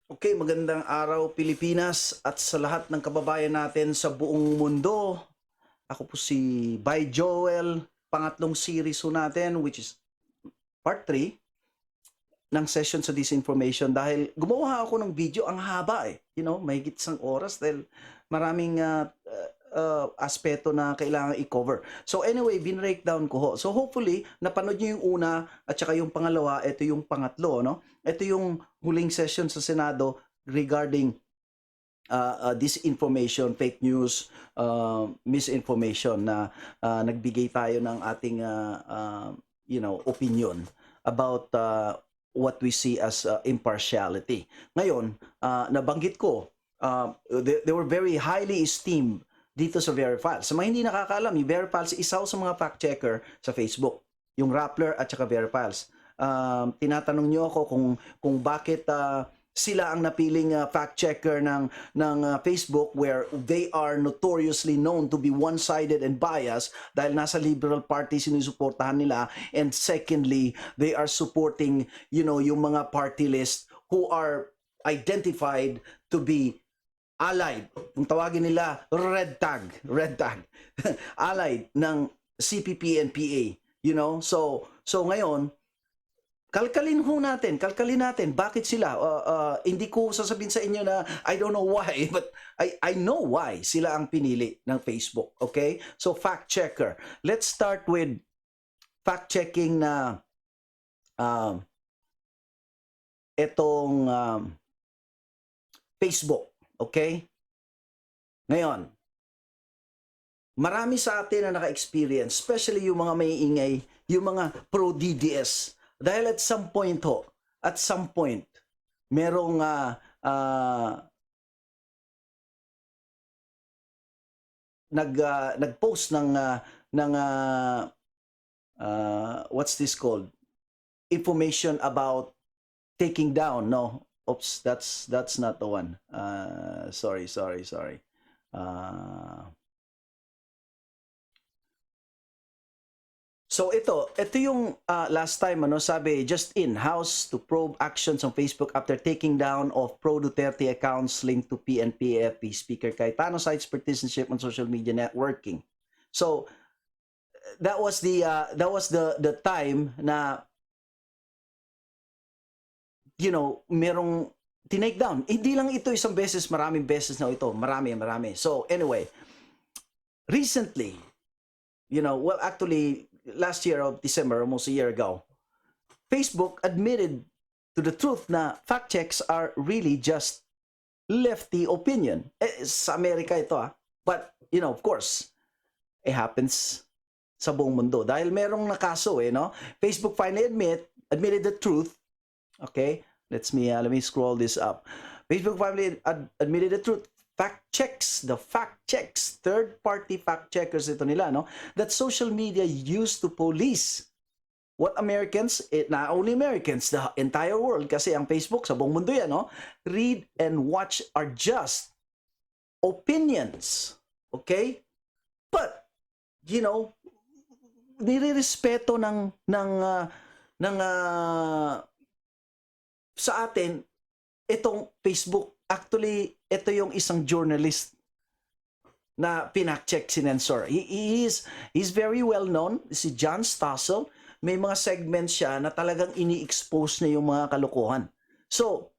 Okay, magandang araw Pilipinas at sa lahat ng kababayan natin sa buong mundo. Ako po si By Joel, pangatlong series po natin which is part 3 ng session sa disinformation dahil gumawa ako ng video, ang haba mahigit isang oras dahil maraming aspeto na kailangan i-cover. So anyway, binreakdown ko ho. So hopefully, napanood nyo yung una at saka yung pangalawa, ito yung pangatlo, no? Ito yung huling session sa Senado regarding disinformation, fake news, misinformation na nagbigay tayo ng ating opinion about what we see as impartiality. Ngayon, nabanggit ko, they were very highly esteemed dito sa Verifiles. Sa mga hindi nakakaalam, yung Verifiles, isa sa mga fact-checker sa Facebook. Yung Rappler at saka Verifiles. Tinatanong nyo ako kung bakit sila ang napiling fact-checker ng Facebook where they are notoriously known to be one-sided and biased dahil nasa Liberal Party sinusuportahan nila, and secondly, they are supporting yung mga party list who are identified to be allied, kung tawagin nila red tag allied ng CPP and PA, so ngayon kalkalin natin bakit sila hindi ko sasabihin sa inyo na I don't know why, but I know why sila ang pinili ng Facebook. Okay, so fact checker, let's start with fact checking na etong Facebook. Okay? Ngayon, marami sa atin na naka-experience, especially yung mga may ingay, yung mga pro-DDS. Dahil at some point, merong nag-post ng what's this called? Information about taking down, no? Oops, that's not the one. Sorry. So ito yung last time sabi, just in, House to probe actions on Facebook after taking down of pro-Duterte accounts linked to PNP-AFP Speaker Cayetano cites partisanship on social media networking. So that was the time na merong tinake down. Hindi lang ito isang beses, maraming beses na ito. Marami. So anyway, recently, well actually, last year of December, almost a year ago, Facebook admitted to the truth na fact checks are really just lefty opinion. Sa Amerika ito But, of course, it happens sa buong mundo. Dahil merong nakaso Facebook finally admitted the truth. Okay, let me scroll this up. Facebook finally admitted the truth. Fact checks, third-party fact checkers ito nila, that social media used to police what Americans, not only Americans, the entire world, kasi ang Facebook sa buong mundo yan, read and watch are just opinions. But, nirerespeto ng sa atin itong Facebook. Actually, ito yung isang journalist na pinak-check, sinensor. He's very well known, si John Stossel. May mga segments siya na talagang ini-expose niya yung mga kalokohan. So,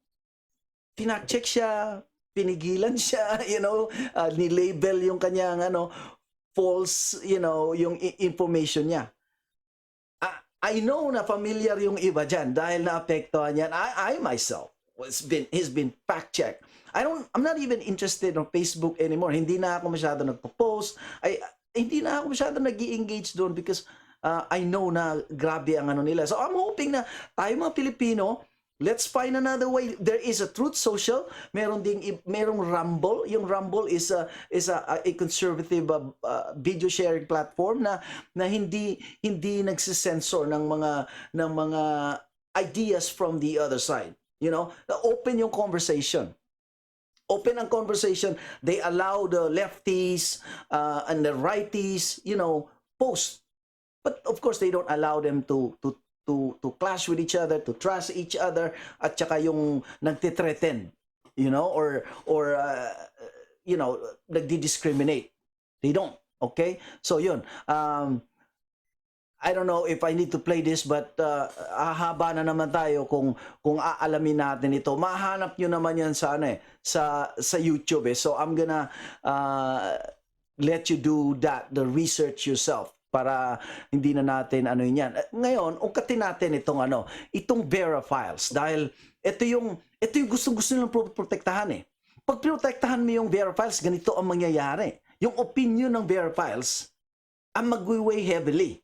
pinak-check siya, pinigilan siya, ni-label yung kanyang false, yung information niya. I know na familiar yung iba dyan dahil naapektuhan yan. I myself has been fact-checked. I'm not even interested on Facebook anymore. Hindi na ako masyado nagpo-post. Hindi na ako masyado nag-i-engage doon because I know na grabe ang nila. So I'm hoping na tayo mga Pilipino, let's find another way. There is a Truth Social. Merong Rumble. Yung Rumble is a conservative video sharing platform na hindi nagsisensor ng mga ideas from the other side. Open yung conversation. Open ang conversation. They allow the lefties and the righties, post. But of course, they don't allow them to to clash with each other, to trust each other, at saka yung nagtitreten, you know, or nagdi-discriminate. They don't. Okay? So yun. I don't know if I need to play this, but haba na naman tayo kung aalamin natin ito. Mahanap nyo naman yan sa sa YouTube eh. So I'm gonna let you do the research yourself para hindi na natin yan. Ngayon, ungkatin natin itong Vera files dahil ito yung gusto nilang protektahan eh. Pag protektahan mo yung Vera files, ganito ang mangyayari. Yung opinion ng Vera files ang mag-weigh heavily.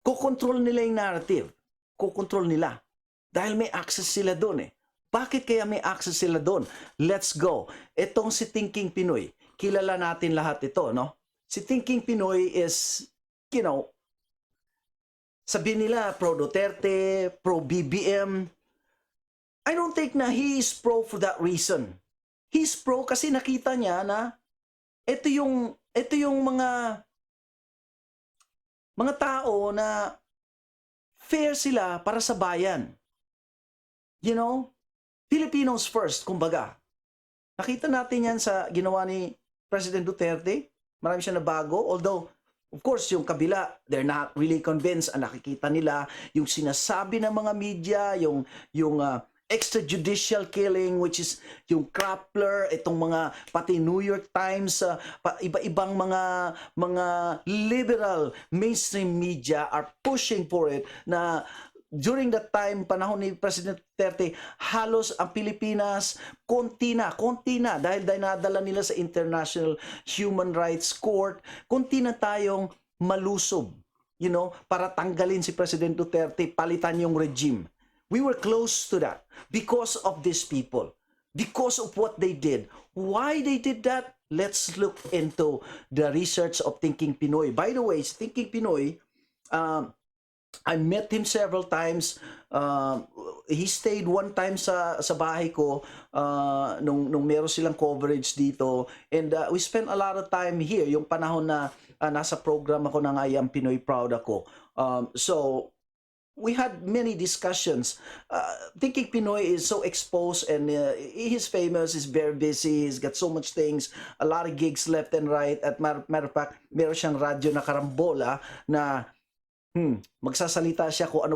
Kukontrol nila yung narrative. Kukontrol nila. Dahil may access sila doon eh. Bakit kaya may access sila doon? Let's go. Itong si Thinking Pinoy. Kilala natin lahat ito, no? Si Thinking Pinoy is, sabihin nila pro-Duterte, pro-BBM. I don't think na he is pro for that reason. He's pro kasi nakita niya na ito yung mga tao na fair sila para sa bayan. You know? Filipinos first, kumbaga. Nakita natin yan sa ginawa ni President Duterte. Marami siya nabago. Although, of course, yung kabila, they're not really convinced. Ang nakikita nila, yung sinasabi ng mga media, yung extrajudicial killing, which is yung Krappler, itong mga pati New York Times, iba-ibang mga liberal mainstream media are pushing for it na during that time, panahon ni President Duterte, halos ang Pilipinas, konti na, dahil dinadala nila sa International Human Rights Court, konti na tayong malusob, para tanggalin si President Duterte, palitan yung regime. We were close to that because of these people, because of what they did. Why they did that? Let's look into the research of Thinking Pinoy. By the way, Thinking Pinoy, I met him several times. He stayed one time sa bahay ko nung meron silang coverage dito. And we spent a lot of time here, yung panahon na nasa program ako ng I Am Pinoy Proud ako. So, we had many discussions. Thinking Pinoy is so exposed and he's famous, he's very busy, he's got so much things, a lot of gigs left and right. At matter of fact, meron siyang radyo na karambola na magsasalita siya kung ano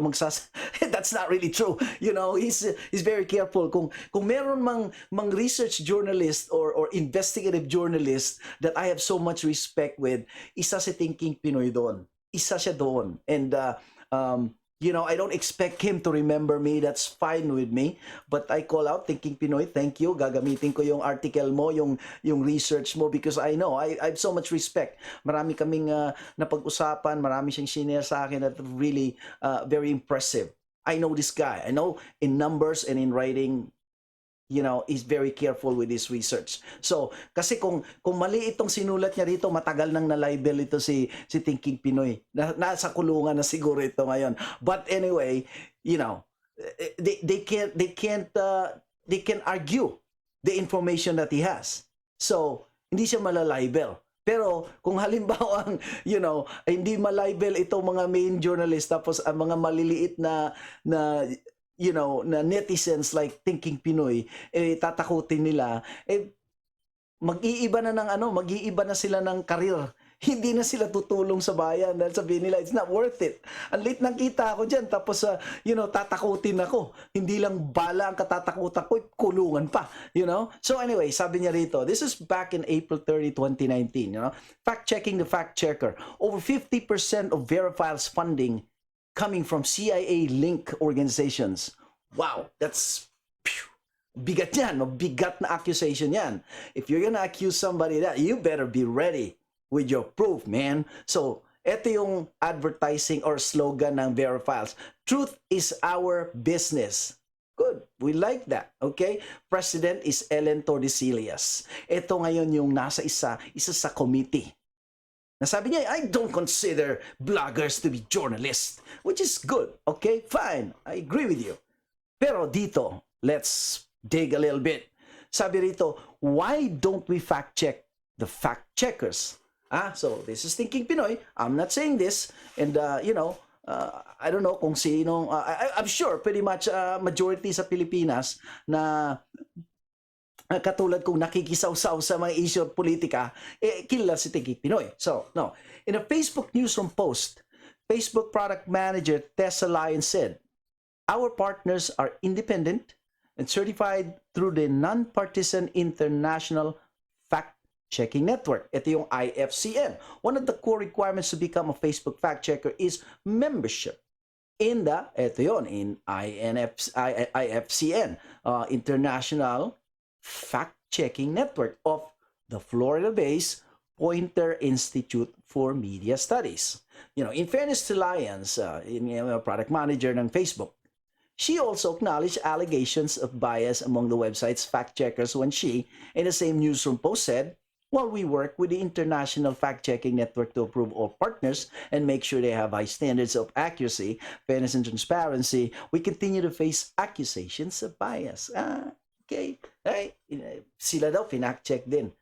that's not really true. He's very careful. Kung meron mang research journalist or investigative journalist that I have so much respect with, isa si Thinking Pinoy doon. Isa siya doon. And I don't expect him to remember me. That's fine with me. But I call out Thinking Pinoy. Thank you. Gagamitin ko yung article mo, yung research mo, because I know, I have so much respect. Marami kaming napag-usapan, marami siyang shinare sa akin that really very impressive. I know this guy. I know in numbers and in writing, he's very careful with his research. So, kasi kung mali itong sinulat niya rito, matagal nang na-libel ito si Thinking Pinoy. Nasa kulungan na siguro ito ngayon. But anyway, they can argue the information that he has. So, hindi siya malalibel. Pero kung halimbawa hindi malibel itong mga main journalist, tapos ang mga maliliit na netizens like Thinking Pinoy, tatakutin nila, mag-iiba na sila ng karir. Hindi na sila tutulong sa bayan dahil sabihin nila, it's not worth it. Ang lit nang kita ako dyan, tapos, tatakutin ako. Hindi lang bala ang katatakutan ko, kulungan pa, So anyway, sabi niya rito, this is back in April 30, 2019, Fact-checking the fact-checker. Over 50% of Verifile's funding coming from CIA-linked organizations. Wow, that's bigat yan, bigat na accusation yan. If you're gonna accuse somebody that, you better be ready with your proof, man. So, ito yung advertising or slogan ng Verifiles. Truth is our business. Good, we like that, okay? President is Ellen Tordesillas. Ito ngayon yung nasa isa sa committee. Nasabi niya, I don't consider bloggers to be journalists, which is good. Okay, fine. I agree with you. Pero dito, let's dig a little bit. Sabi rito, why don't we fact check the fact checkers? So this is Thinking Pinoy. I'm not saying this. And, I don't know kung sino, I'm sure pretty much majority sa Pilipinas na katulad kung nakikisaw-saw sa mga issue at politika, kilala si Tiki Pinoy. So, no. In a Facebook newsroom post, Facebook product manager Tessa Lyons said, "Our partners are independent and certified through the Non-Partisan International Fact-Checking Network." Ito yung IFCN. One of the core requirements to become a Facebook fact-checker is membership in the, ito yun, in IFCN, International Fact-Checking Network of the Florida-based Poynter Institute for Media Studies. In fairness to Lyons, product manager ng Facebook, she also acknowledged allegations of bias among the website's fact-checkers when she, in the same newsroom post, said, "While we work with the International Fact-Checking Network to approve all partners and make sure they have high standards of accuracy, fairness, and transparency, we continue to face accusations of bias." Okay. Right? Sila daw, pinack-check din.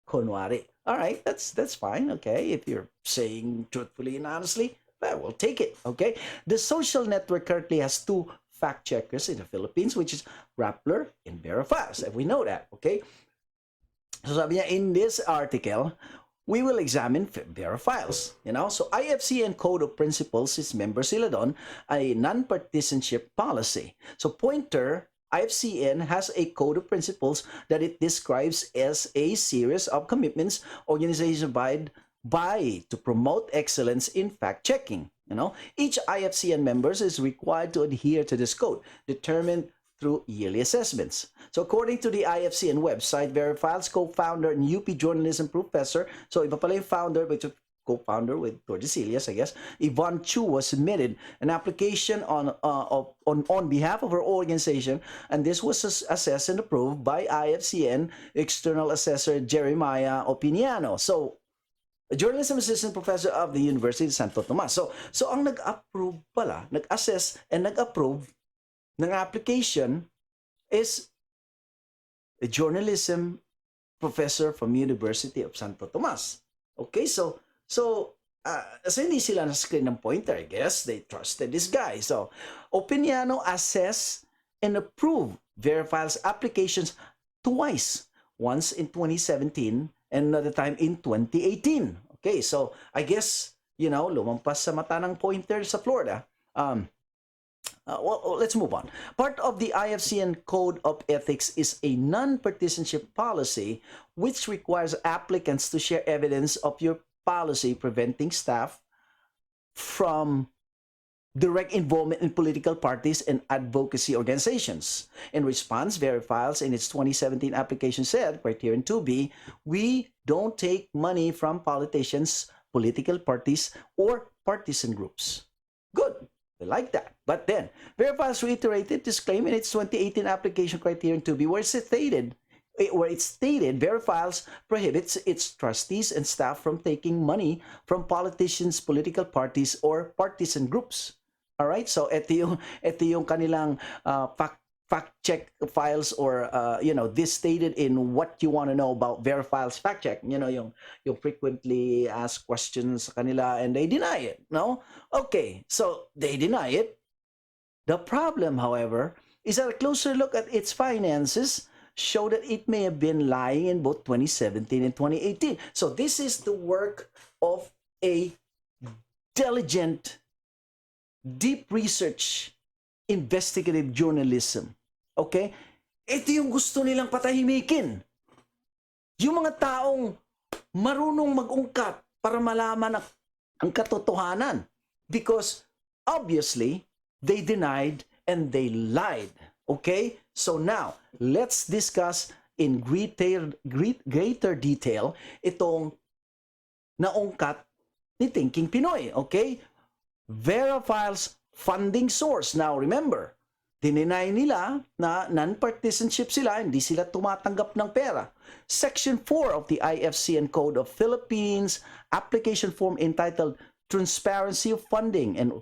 Kunwari. All right, that's fine. Okay, if you're saying truthfully and honestly, we'll take it. Okay. The social network currently has 2 fact checkers in the Philippines, which is Rappler and Verifiles. And we know that. Okay. So sabi niya, in this article, we will examine Verifiles. So IFCN Code of Principles is member sila doon, a non-partisanship policy. So Poynter IFCN has a code of principles that it describes as a series of commitments organizations abide by to promote excellence in fact-checking. Each IFCN members is required to adhere to this code, determined through yearly assessments. So according to the IFCN website, Verifiles co-founder and UP journalism professor, so iba pala yung founder, but co-founder with Tordesillas, I guess, Yvonne Chu, was submitted an application on behalf of her organization, and this was assessed and approved by IFCN external assessor Jeremiah Opiniano. So, a journalism assistant professor of the University of Santo Tomas. So ang nag-approve pala, nag-assess and nag-approve ng application is a journalism professor from University of Santo Tomas. Okay, so hindi sila na-screen ng Poynter, I guess. They trusted this guy. So, Opiniano assessed and approved Verifiles applications twice. Once in 2017 and another time in 2018. Okay, so I guess, lumampas sa mata ng Poynter sa Florida. Well, let's move on. Part of the IFCN Code of Ethics is a non-partisanship policy which requires applicants to share evidence of your policy preventing staff from direct involvement in political parties and advocacy organizations. In response, Verifiles in its 2017 application said, Criterion 2B, "We don't take money from politicians, political parties, or partisan groups." Good. We like that. But then, Verifiles reiterated this claim in its 2018 application Criterion 2B where it stated Verifiles prohibits its trustees and staff from taking money from politicians, political parties, or partisan groups. All right? So ito yung kanilang fact check files, or this stated in what you want to know about Verifiles fact check. Yung frequently asked questions sa kanila, and they deny it. No? Okay. So they deny it. The problem, however, is that a closer look at its finances show that it may have been lying in both 2017 and 2018. So this is the work of a diligent, deep research, investigative journalism. Okay? Ito yung gusto nilang patahimikin. Yung mga taong marunong mag-ungkat para malaman ang katotohanan. Because obviously, they denied and they lied. Okay? So now, let's discuss in greater detail itong naungkat ni Thinking Pinoy. Okay? Verifiles funding source. Now, remember, dininay nila na non-partisanship sila, hindi sila tumatanggap ng pera. Section 4 of the IFCN Code of Philippines application form entitled Transparency of Funding and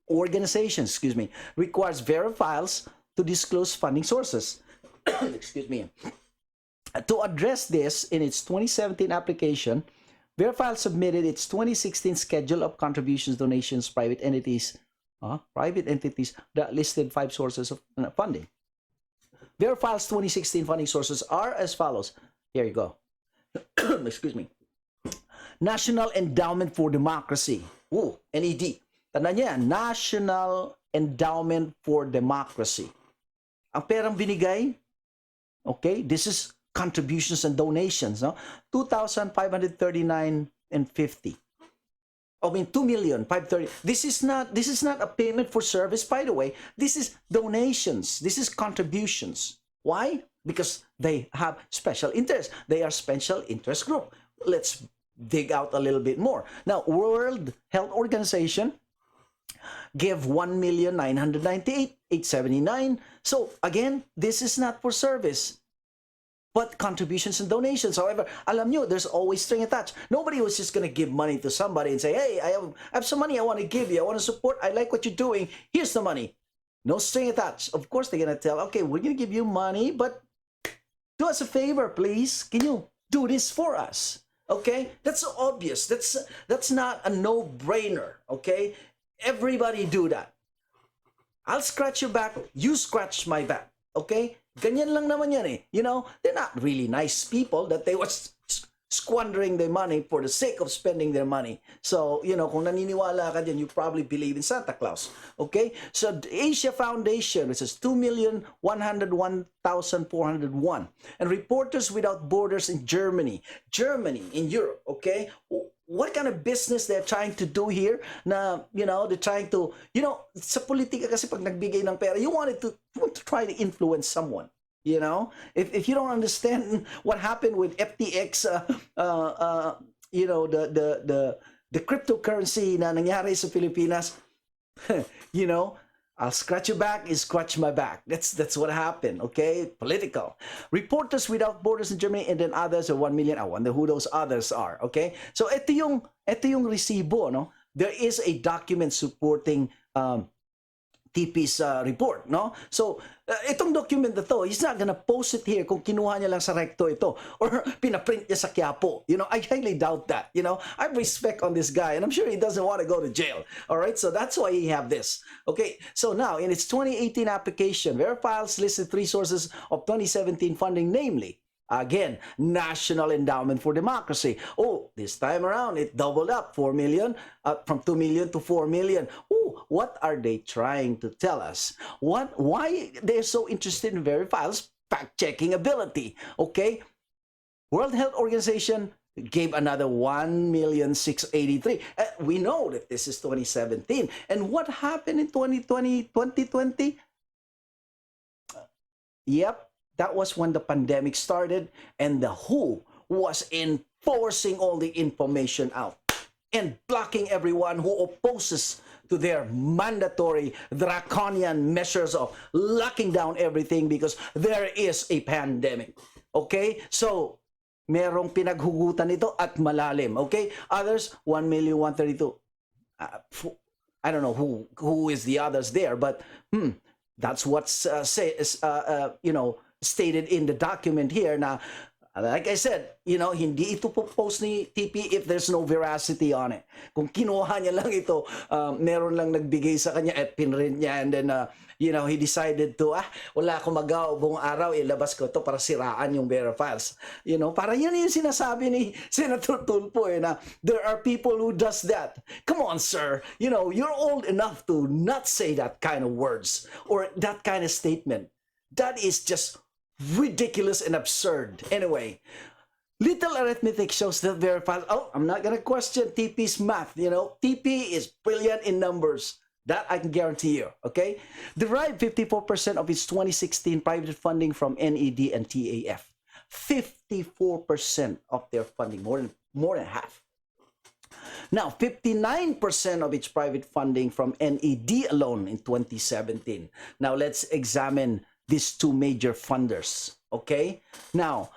Organizations, requires Verifiles to disclose funding sources. Excuse me. To address this, in its 2017 application, Verifile submitted its 2016 schedule of contributions, donations, private entities that listed 5 sources of funding. Verifile's 2016 funding sources are as follows. Here you go. Excuse me. National Endowment for Democracy. NED. Tandaan niya, National Endowment for Democracy. Ang perang binigay, okay, this is contributions and donations, no? 2,539 and 50. I mean, 2,530,000. This is not a payment for service, by the way. This is donations. This is contributions. Why? Because they have special interest. They are special interest group. Let's dig out a little bit more. Now, World Health Organization give 1,998,879. So again, this is not for service, but contributions and donations. However, alam nyo, there's always string attached. Nobody was just going to give money to somebody and say, hey, I have some money I want to give you. I want to support. I like what you're doing. Here's the money. No string attached. Of course, they're going to tell, okay, we're going to give you money, but do us a favor, please. Can you do this for us? Okay? That's so obvious. That's not a no-brainer. Okay? Everybody do that. I'll scratch your back. You scratch my back. Okay? Ganyan lang naman yan eh. You know, they're not really nice people that they was squandering their money for the sake of spending their money. So, you know, kung naniniwala ka dyan, you probably believe in Santa Claus. Okay? So, the Asia Foundation, which is 2,101,401. And Reporters Without Borders in Germany, in Europe, okay? What kind of business they're trying to do here na, you know, they're trying to, you know, sa politika kasi pag nagbigay ng pera, you want to try to influence someone. You know, if you don't understand what happened with FTX, you know, the cryptocurrency na nangyari sa Pilipinas, you know, I'll scratch your back, you scratch my back. That's what happened, okay? Political. Reporters Without Borders in Germany, and then others are 1 million. I wonder who those others are, okay? So ito yung resibo, no? There is a document supporting TP's report, no? So, itong document na to, he's not gonna post it here kung kinuha niya lang sa recto ito or pinaprint niya sa Quiapo. You know, I highly doubt that. You know, I have respect on this guy and I'm sure he doesn't want to go to jail. All right, so that's why he have this. Okay, so now in its 2018 application, Verifiles listed 3 sources of 2017 funding, namely, again, National Endowment for Democracy. Oh, this time around, it doubled up, 4 million, from 2 million to 4 million. Oh, what are they trying to tell us? Why they're so interested in Verifiles' fact-checking ability? Okay, World Health Organization gave another 1,683,000. We know that this is 2017. And what happened in 2020? Yep. That was when the pandemic started and the WHO was enforcing all the information out and blocking everyone who opposes to their mandatory draconian measures of locking down everything because there is a pandemic. Okay? So, merong pinaghugutan nito at malalim. Okay? Others, 1,132,000. I don't know who is the others there, but that's what's you know, stated in the document here. Now, like I said, you know, hindi ito post ni TP if there's no veracity on it. Kung kinuha niya lang ito, meron lang nagbigay sa kanya at pinrint niya and then, you know, he decided to, wala akong magawa buong araw, ilabas ko to para siraan yung Verifiles. You know, para yun yung sinasabi ni Senator Tulfo na there are people who does that. Come on, sir. You know, you're old enough to not say that kind of words or that kind of statement. That is just ridiculous and absurd. Anyway, little arithmetic shows that Verifiles, I'm not going to question TP's math. You know, TP is brilliant in numbers. That I can guarantee you, okay? Derived 54% of its 2016 private funding from NED and TAF. 54% of their funding, more than half. Now, 59% of its private funding from NED alone in 2017. Now, let's examine these 2 major funders, okay? Now,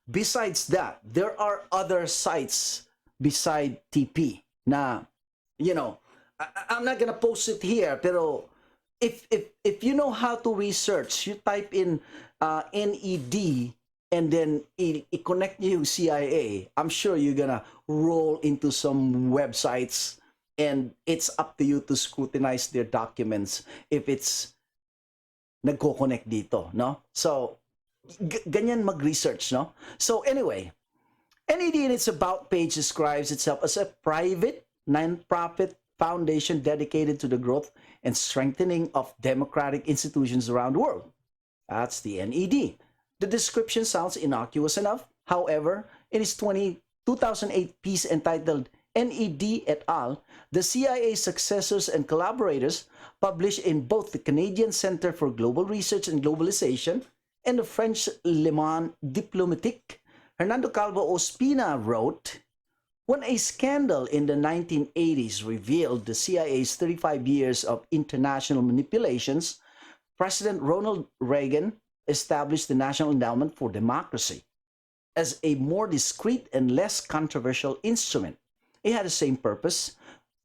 besides that, there are other sites beside TP na, you know, I'm not gonna post it here, pero if you know how to research, you type in NED and then i-connect niyo yung CIA, I'm sure you're gonna roll into some websites, and it's up to you to scrutinize their documents if it's nagko-connect dito, no? So, ganyan mag-research, no? So, anyway, NED in its About page describes itself as a private, non-profit foundation dedicated to the growth and strengthening of democratic institutions around the world. That's the NED. The description sounds innocuous enough. However, in its 2008 piece entitled NED et al., the CIA's successors and collaborators, published in both the Canadian Centre for Global Research and Globalization and the French Le Monde Diplomatique, Hernando Calvo Ospina wrote, when a scandal in the 1980s revealed the CIA's 35 years of international manipulations, President Ronald Reagan established the National Endowment for Democracy as a more discreet and less controversial instrument. It had the same purpose,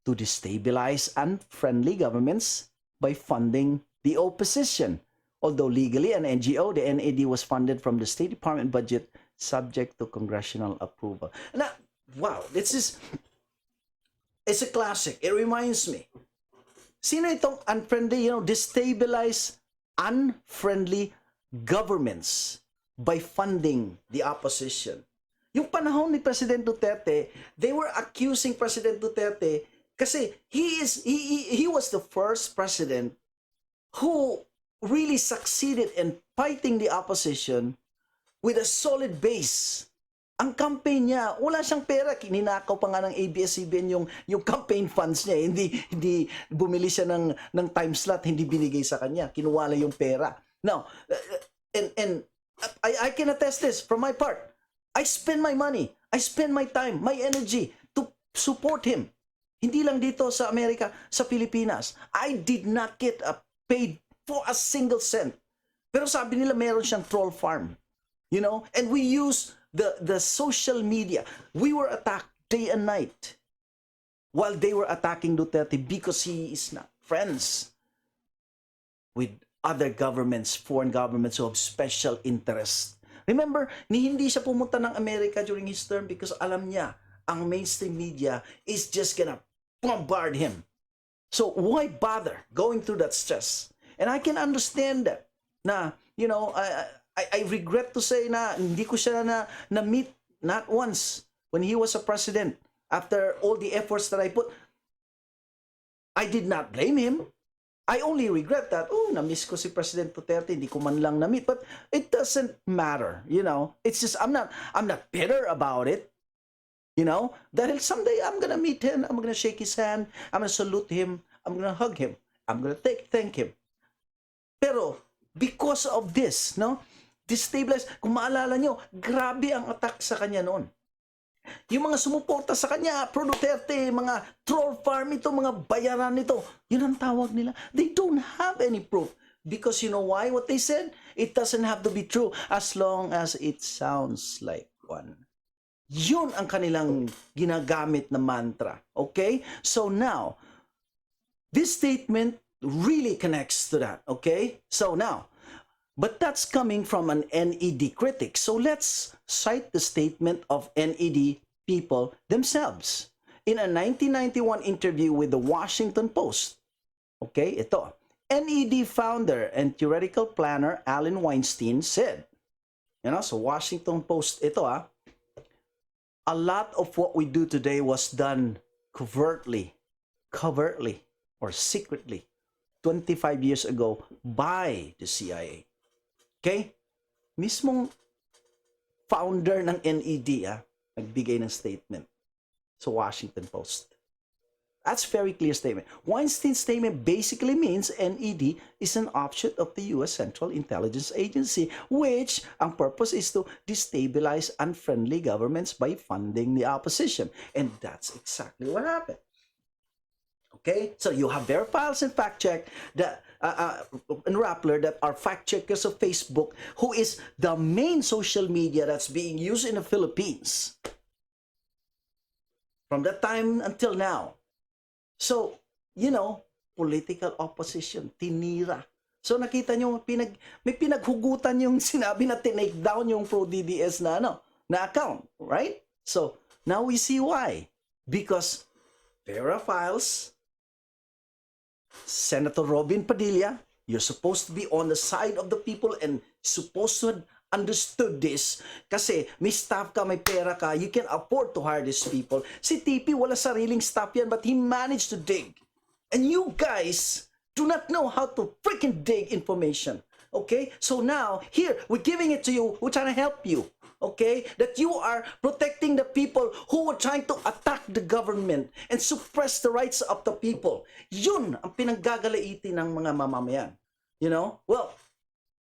to destabilize unfriendly governments by funding the opposition. Although legally an NGO, the NAD was funded from the State Department budget subject to congressional approval. Now, wow, it's a classic. It reminds me. Sino itong unfriendly, destabilize unfriendly governments by funding the opposition? Yung panahon ni President Duterte, they were accusing President Duterte kasi he was the first president who really succeeded in fighting the opposition with a solid base. Ang campaign niya, wala siyang pera, kininakaw pa nga ng ABS-CBN yung campaign funds niya. Hindi bumili siya ng time slot, hindi binigay sa kanya, kinuwala yung pera. Now, and I can attest this from my part. I spend my money, I spend my time, my energy to support him. Hindi lang dito sa Amerika, sa Pilipinas. I did not get paid for a single cent. Pero sabi nila meron siyang troll farm. And we use the social media. We were attacked day and night while they were attacking Duterte because he is not friends with other governments, foreign governments who have special interest. Remember, hindi siya pumunta ng Amerika during his term because alam niya, ang mainstream media is just gonna bombard him. So why bother going through that stress? And I can understand that. Na, I regret to say na hindi ko siya na meet not once when he was a president. After all the efforts that I put, I did not blame him. I only regret that, na-miss ko si President Duterte, hindi ko man lang na-meet. But it doesn't matter, It's just, I'm not bitter about it, Dahil someday I'm gonna meet him, I'm gonna shake his hand, I'm gonna salute him, I'm gonna hug him, I'm gonna thank him. Pero, because of this, destabilize, kung maalala nyo, grabe ang attack sa kanya noon. Yung mga sumuporta sa kanya, pro Duterte, mga troll farm ito, mga bayaran nito, yun ang tawag nila. They don't have any proof. Because you know why? What they said? It doesn't have to be true as long as it sounds like one. Yun ang kanilang ginagamit na mantra. Okay? So now, this statement really connects to that. Okay? So now, but that's coming from an NED critic. So let's cite the statement of NED people themselves. In a 1991 interview with the Washington Post, okay, ito, NED founder and theoretical planner Alan Weinstein said, so Washington Post, ito a lot of what we do today was done covertly, or secretly, 25 years ago by the CIA. Okay? Mismong founder ng NED, nagbigay ng statement sa Washington Post. That's a very clear statement. Weinstein's statement basically means NED is an offshoot of the U.S. Central Intelligence Agency, which ang purpose is to destabilize unfriendly governments by funding the opposition. And that's exactly what happened. Okay? So you have their files and fact check that and Rappler that are fact checkers of Facebook, who is the main social media that's being used in the Philippines from that time until now. So, political opposition, tinira So nakita nyo, may pinaghugutan yung sinabi na tinake down yung pro-DDS na, na account, right? So now we see why. Because pedophiles, Senator Robin Padilla, you're supposed to be on the side of the people and supposed to have understood this kasi may staff ka, may pera ka, you can afford to hire these people. Si TP wala sariling staff yan but he managed to dig. And you guys do not know how to freaking dig information. Okay? So now, here, we're giving it to you, we're trying to help you. Okay? That you are protecting the people who are trying to attack the government and suppress the rights of the people. Yun ang pinanggagalaitin ng mga mamamayan. You know? Well,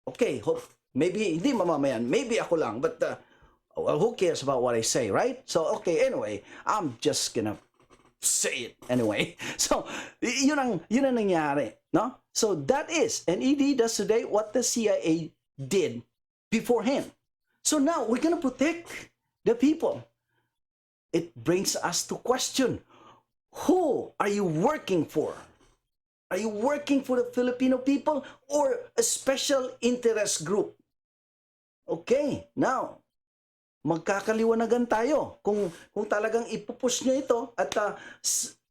okay, maybe hindi mamamayan, maybe ako lang, but well, who cares about what I say, right? So, okay, anyway, I'm just gonna say it anyway. So, yun ang nangyari, no? So, that is, NED does today what the CIA did beforehand. So now, we're gonna protect the people. It brings us to question, who are you working for? Are you working for the Filipino people or a special interest group? Okay, now, magkakaliwanagan tayo kung talagang ipupush nyo ito at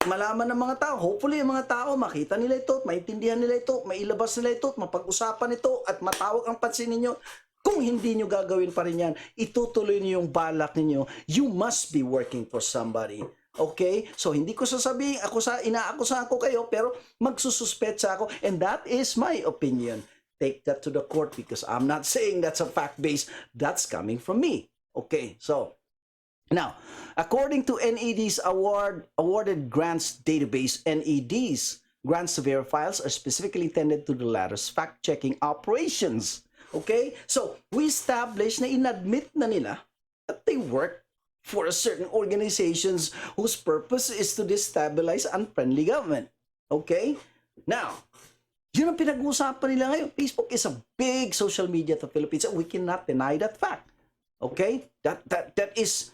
malaman ng mga tao, hopefully yung mga tao makita nila ito, maintindihan nila ito, mailabas nila ito, mapag-usapan ito at matawag ang pansin ninyo. Kung hindi nyo gagawin pa rin yan, itutuloy nyo yung balak ninyo, you must be working for somebody. Okay? So, hindi ko sasabihin, inaakusahan ko kayo, pero magsususpetsa ako, and that is my opinion. Take that to the court because I'm not saying that's a fact base. That's coming from me. Okay, so now, according to NED's awarded grants database, NED's grants to verifiers are specifically intended to the latter's fact-checking operations. Okay, so we established na inadmit na nila that they work for a certain organizations whose purpose is to destabilize unfriendly government. Okay, now, yun ang pinag-uusapan nila ngayon. Facebook is a big social media to Philippines and we cannot deny that fact. Okay? That is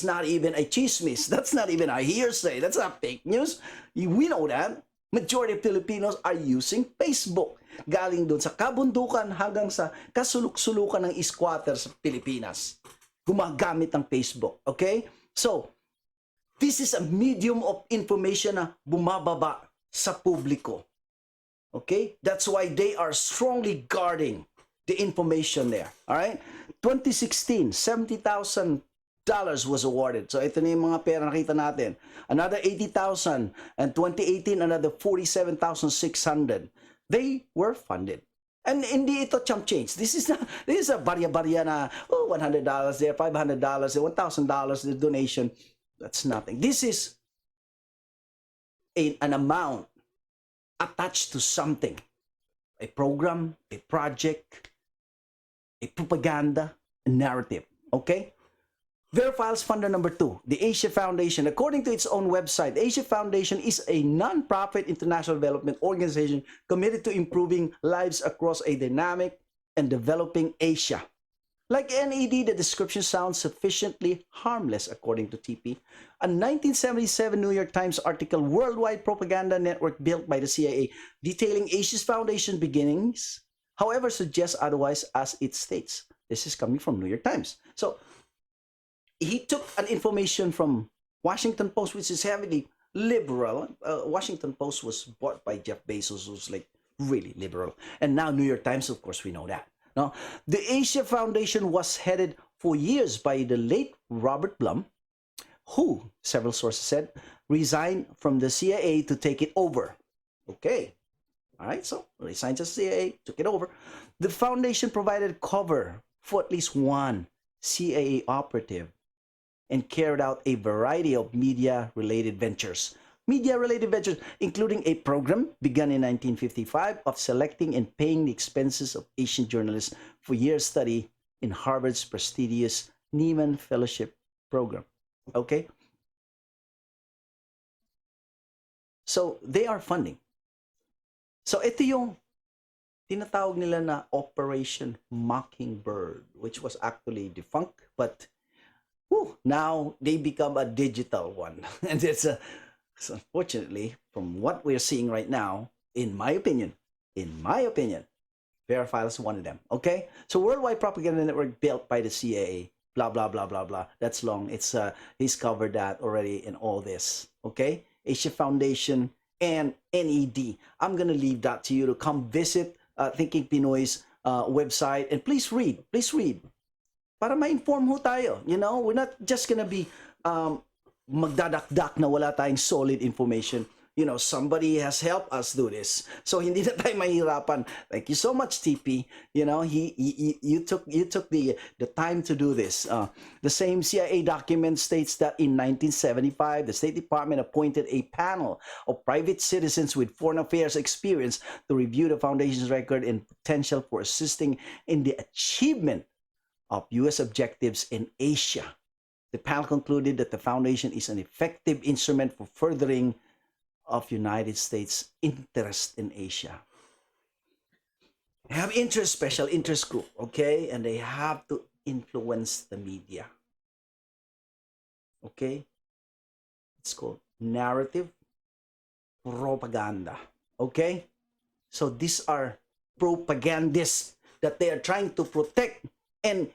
not even a chismis. That's not even a hearsay. That's not fake news. We know that. Majority of Filipinos are using Facebook. Galing doon sa kabundukan hanggang sa kasuluk-sulukan ng squatter sa Pilipinas. Gumagamit ng Facebook. Okay? So, this is a medium of information na bumababa sa publiko. Okay? That's why they are strongly guarding the information there. All right? 2016, $70,000 was awarded. So ito na yung mga pera nakita natin. Another 80,000 and 2018 another 47,600. They were funded. And hindi ito chump change. This is a barya-barya na $100 there, $500 there, $1,000 the donation. That's nothing. This is an amount attached to something. A program, a project, a propaganda, a narrative. Okay? Verifiles funder number 2, the Asia Foundation. According to its own website, the Asia Foundation is a non-profit international development organization committed to improving lives across a dynamic and developing Asia. Like NED, the description sounds sufficiently harmless, according to TP. A 1977 New York Times article, Worldwide Propaganda Network Built by the CIA, detailing Asia's foundation beginnings, however, suggests otherwise as it states. This is coming from New York Times. So, he took an information from Washington Post, which is heavily liberal. Washington Post was bought by Jeff Bezos, who's like really liberal. And now New York Times, of course, we know that. No? The Asia Foundation was headed for years by the late Robert Blum, who, several sources said, resigned from the CIA to take it over. Okay. All right, so resigned to the CIA, took it over. The foundation provided cover for at least one CIA operative and carried out a variety of media-related ventures. Media-related ventures, including a program begun in 1955 of selecting and paying the expenses of Asian journalists for years study in Harvard's prestigious Nieman Fellowship Program. Okay? So, they are funding. So, ito yung tinatawag nila na Operation Mockingbird, which was actually defunct, but now they become a digital one. And it's unfortunately, from what we're seeing right now, in my opinion, in my opinion, Verifiles is one of them. Okay, so worldwide propaganda network built by the CIA. Blah blah blah blah blah. That's long. It's he's covered that already in all this. Okay, Asia Foundation and NED. I'm gonna leave that to you to come visit Thinking Pinoy's website and please read. Please read. Para ma-inform ho tayo. You know, we're not just gonna be magdadakdak na wala tayong solid information. You know, somebody has helped us do this. So hindi na tayo mahirapan. Thank you so much, TP. You know, you took the time to do this. The same CIA document states that in 1975, the State Department appointed a panel of private citizens with foreign affairs experience to review the foundation's record and potential for assisting in the achievement of U.S. objectives in Asia. The panel concluded that the foundation is an effective instrument for furthering of United States interest in Asia. They have interest, special interest group, okay? And they have to influence the media. Okay? It's called narrative propaganda. Okay? So these are propagandists that they are trying to protect and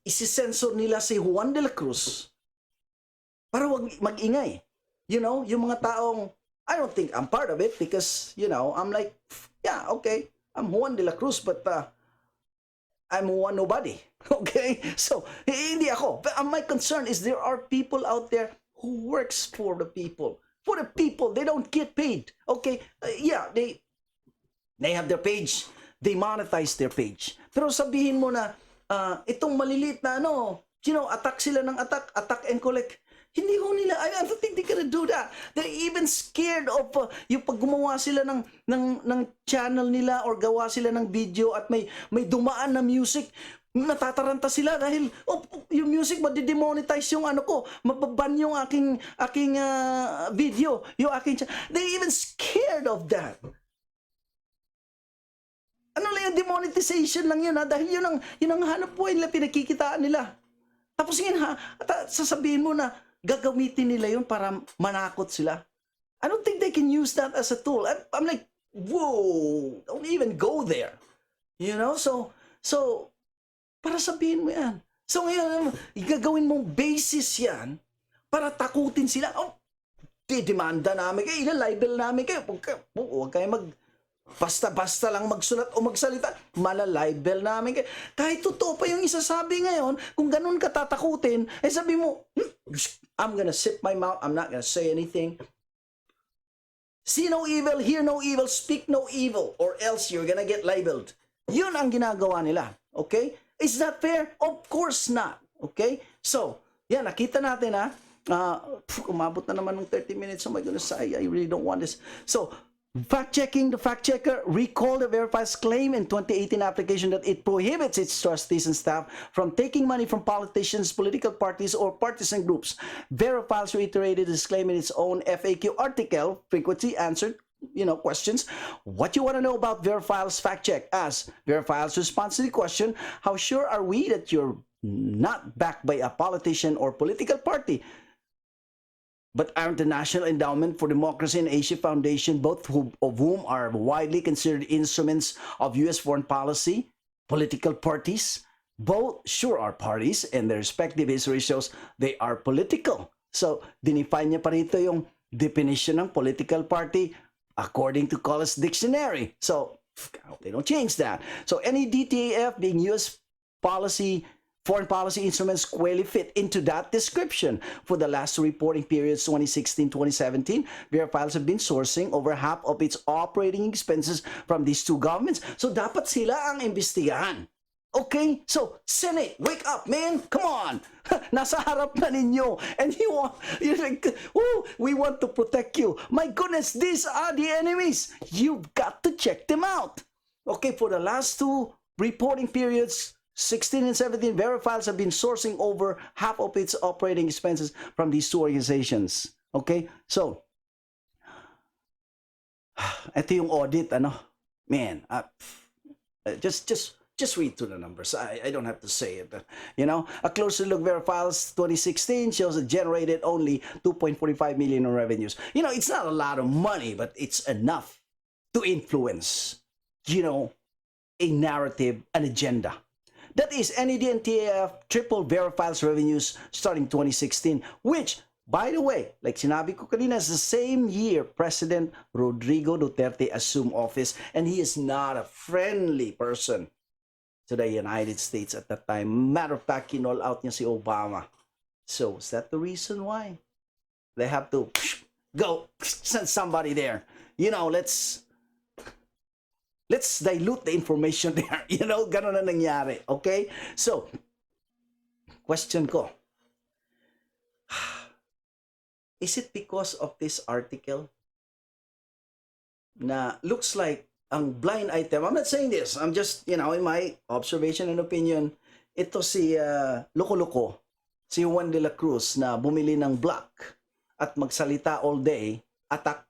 isi-censor nila si Juan de la Cruz para wag mag-ingay. You know, yung mga taong I don't think I'm part of it because, you know, I'm like, yeah, okay, I'm Juan de la Cruz, but I'm Juan nobody, okay? So, hindi ako. But my concern is there are people out there who works for the people. For the people, they don't get paid, okay? Yeah, they have their page. They monetize their page. Pero sabihin mo na, itong maliliit na ano, you know, attack sila ng attack and collect. Hindi ho nila, I don't think they're gonna do that. They're even scared of yung pag gumawa sila ng channel nila or gawa sila ng video at may dumaan na music, natataranta sila dahil yung music madi-demonetize yung ano ko, mababan yung aking video, yung aking they're even scared of that. Ano lang yung demonetization lang yun ha, dahil yun ang hanap buhay nila, pinagkikitaan nila. Tapos yun ha, sasabihin mo na gagamitin nila yun para manakot sila. I don't think they can use that as a tool. I'm like, whoa, don't even go there. You know, so para sabihin mo yan. So ngayon, gagawin mong basis yan para takutin sila. Oh, didemanda namin kayo, libel namin kayo. Huwag kayo basta-basta lang magsulat o magsalita, malalibel namin kayo. Kahit totoo pa yung isasabi ngayon, kung ganun ka tatakutin, sabi mo, I'm gonna sit my mouth, I'm not gonna say anything. See no evil, hear no evil, speak no evil, or else you're gonna get labeled. Yun ang ginagawa nila. Okay? Is that fair? Of course not. Okay? So, yan, nakita natin ha. Umabot na naman ng 30 minutes. Oh my goodness, I really don't want this. So, fact-checking, the fact-checker recalled the Verifi's claim in 2018 application that it prohibits its trustees and staff from taking money from politicians, political parties, or partisan groups. Verifi's reiterated his claim in its own FAQ article, frequently answered questions. What you want to know about Verifi's fact-check? As Verifi's response to the question, how sure are we that you're not backed by a politician or political party? But aren't the National Endowment for Democracy and Asia Foundation, both of whom are widely considered instruments of U.S. foreign policy, political parties? Both sure are parties, and their respective history shows they are political. So, dinefine niya pa rito yung definition ng political party according to Collins Dictionary. So, they don't change that. So, any DTAF being U.S. policy, foreign policy instruments squarely fit into that description. For the last two reporting periods, 2016-2017, Verifiles have been sourcing over half of its operating expenses from these two governments. So dapat sila ang imbestigahan. Okay? So, Senate, wake up, man! Come on! Nasa harap na ninyo. And you're like, oh, we want to protect you. My goodness, these are the enemies. You've got to check them out. Okay, for the last two reporting periods, 16 and 17, Verifiles have been sourcing over half of its operating expenses from these two organizations. Okay? So, ito yung audit, man, just read through the numbers. I don't have to say it. A closer look, Verifiles 2016 shows it generated only 2.45 million in revenues. It's not a lot of money, but it's enough to influence you know, a narrative, an agenda. That is, NED and TAF triple verifies revenues starting 2016, which, by the way, like sinabi ko kanina, is the same year President Rodrigo Duterte assumed office, and he is not a friendly person to the United States at that time. Matter of fact, kinall out niya si Obama. So, is that the reason why? They have to go send somebody there. You know, let's dilute the information there. You know, ganun na nangyari. Okay? So, question ko. Is it because of this article na looks like ang blind item? I'm not saying this. I'm just, you know, in my observation and opinion, ito si Loko-Loko, si Juan de la Cruz na bumili ng block at magsalita all day, attack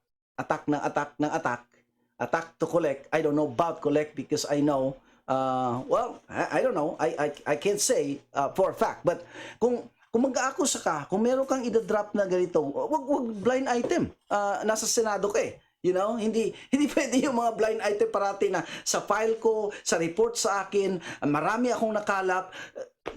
to collect. I don't know about collect because I know, well, I don't know. I can't say for a fact. But kung mag-aakusa ka, kung meron kang i-drop na ganito, wag blind item. Nasa Senado ka eh. You know, hindi pwede yung mga blind item parati na sa file ko, sa report sa akin, marami akong nakalap.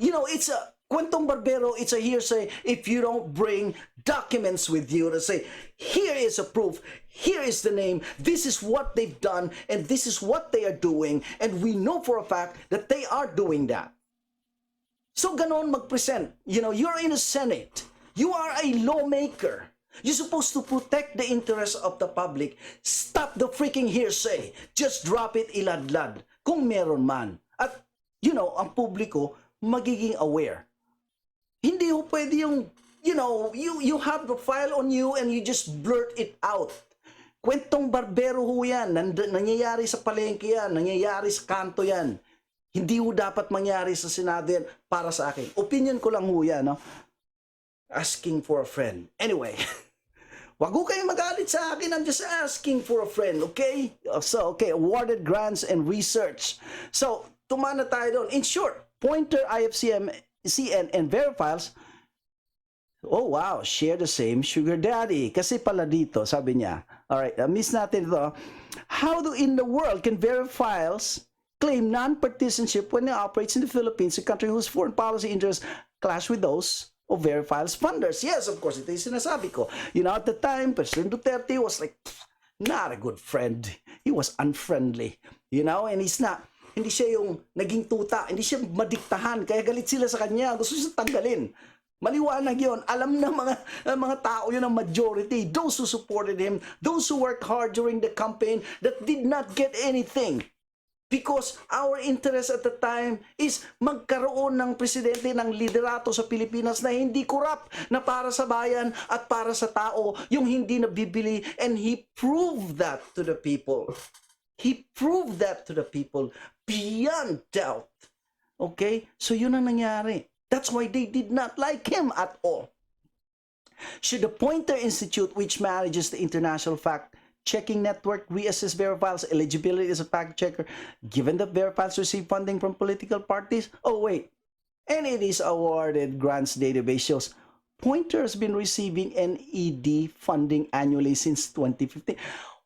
You know, it's a kwentong barbero, it's a hearsay if you don't bring documents with you to say, here is a proof, here is the name, this is what they've done, and this is what they are doing, and we know for a fact that they are doing that. So ganon mag-present. You know, you're in the Senate. You are a lawmaker. You're supposed to protect the interests of the public. Stop the freaking hearsay. Just drop it iladlad. Kung meron man. At, you know, ang publiko magiging aware. Hindi ho pwede yung, you know, you have the file on you and you just blurt it out. Kwentong barbero ho yan. Nangyayari sa palengke yan. Nangyayari sa kanto yan. Hindi ho dapat mangyari sa Senado yan para sa akin. Opinion ko lang ho yan, no? Asking for a friend. Anyway, wag ho kayong magalit sa akin. I'm just asking for a friend, okay? So, okay, awarded grants and research. So, tumana tayo doon. In short, Pointer, IFCM, CN, and Verifiles, oh wow, share the same sugar daddy. Kasi pala dito, sabi niya. Alright, miss natin ito. How in the world can Verifiles claim non-partisanship when it operates in the Philippines, a country whose foreign policy interests clash with those of Verifiles funders? Yes, of course, ito yung sinasabi ko. You know, at the time, President Duterte was like, not a good friend. He was unfriendly. You know, and hindi siya yung naging tuta, hindi siya madiktahan, kaya galit sila sa kanya, gusto siya tanggalin. Maliwanag yun. Alam na mga tao yun ang majority, those who supported him, those who worked hard during the campaign that did not get anything. Because our interest at the time is magkaroon ng presidente ng liderato sa Pilipinas na hindi corrupt, na para sa bayan at para sa tao, yung hindi nabibili, and he proved that to the people. He proved that to the people beyond doubt. Okay? So yun ang nangyari. That's why they did not like him at all. Should the Pointer Institute, which manages the international fact-checking network, reassess Verifiles' eligibility as a fact-checker, given that Verifiles receive funding from political parties? Oh, wait. And it is awarded grants database shows Pointer has been receiving NED funding annually since 2015.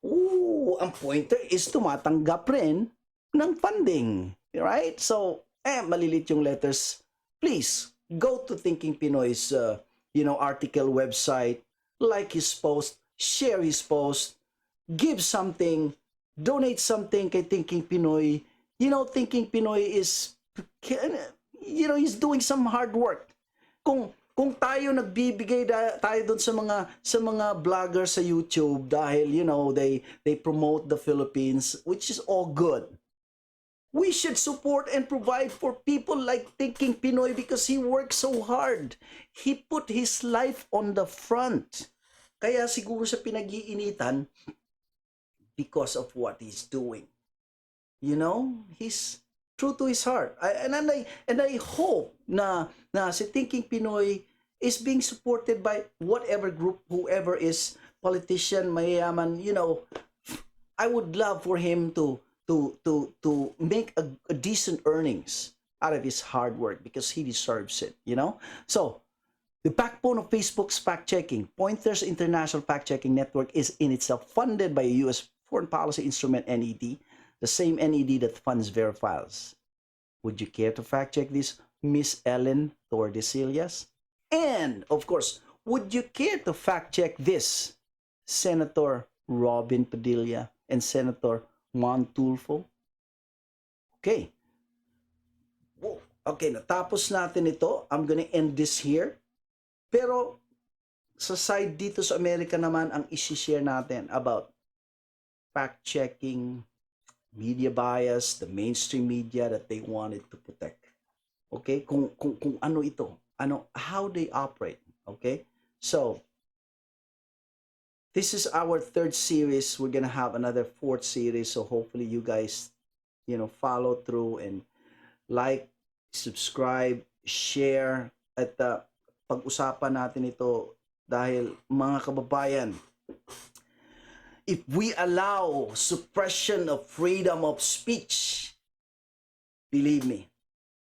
Ooh, ang Pointer is tumatanggap rin ng funding. Right? So, maliliit yung letters. Please, go to Thinking Pinoy's, article website, like his post, share his post, give something, donate something kay Thinking Pinoy. You know, Thinking Pinoy is, he's doing some hard work. Kung tayo nagbibigay tayo doon sa mga vloggers sa YouTube dahil, they promote the Philippines, which is all good. We should support and provide for people like Thinking Pinoy because he works so hard. He put his life on the front. Kaya siguro siya pinag-iinitan because of what he's doing. You know, he's true to his heart. And I hope na si Thinking Pinoy is being supported by whatever group, whoever is politician, mayayaman, I would love for him to make a decent earnings out of his hard work because he deserves it, So, the backbone of Facebook's fact-checking, Pointer's International Fact-Checking Network, is in itself funded by a U.S. foreign policy instrument, NED, the same NED that funds verifiles. Would you care to fact check this, Miss Ellen Tordesillas? And, of course, would you care to fact check this, Senator Robin Padilla and Senator Tulfo? Okay. Okay, natapos natin ito. I'm gonna end this here. Pero, sa side dito sa Amerika naman, ang isi-share natin about fact-checking, media bias, the mainstream media that they wanted to protect. Okay? Kung ano ito. How they operate. Okay? So, this is our third series. We're gonna have another fourth series. So, hopefully you guys, follow through and like, subscribe, share, at pag-usapan natin ito dahil mga kababayan, if we allow suppression of freedom of speech, believe me,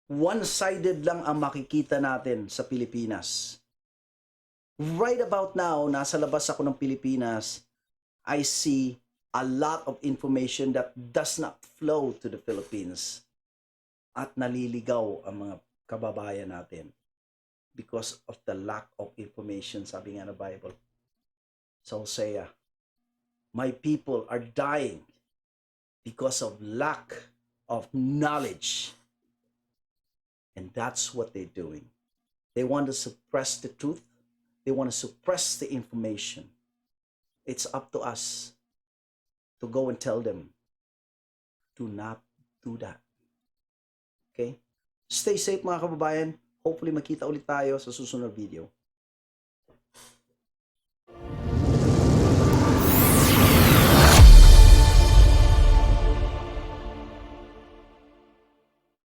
one-sided lang ang makikita natin sa Pilipinas. Right about now, nasa labas ako ng Pilipinas, I see a lot of information that does not flow to the Philippines. At naliligaw ang mga kababayan natin because of the lack of information, sabi nga ng Bible. So Hosea, my people are dying because of lack of knowledge. And that's what they're doing. They want to suppress the truth. They want to suppress the information. It's up to us to go and tell them, do not do that. Okay? Stay safe mga kababayan. Hopefully makita ulit tayo sa susunod video.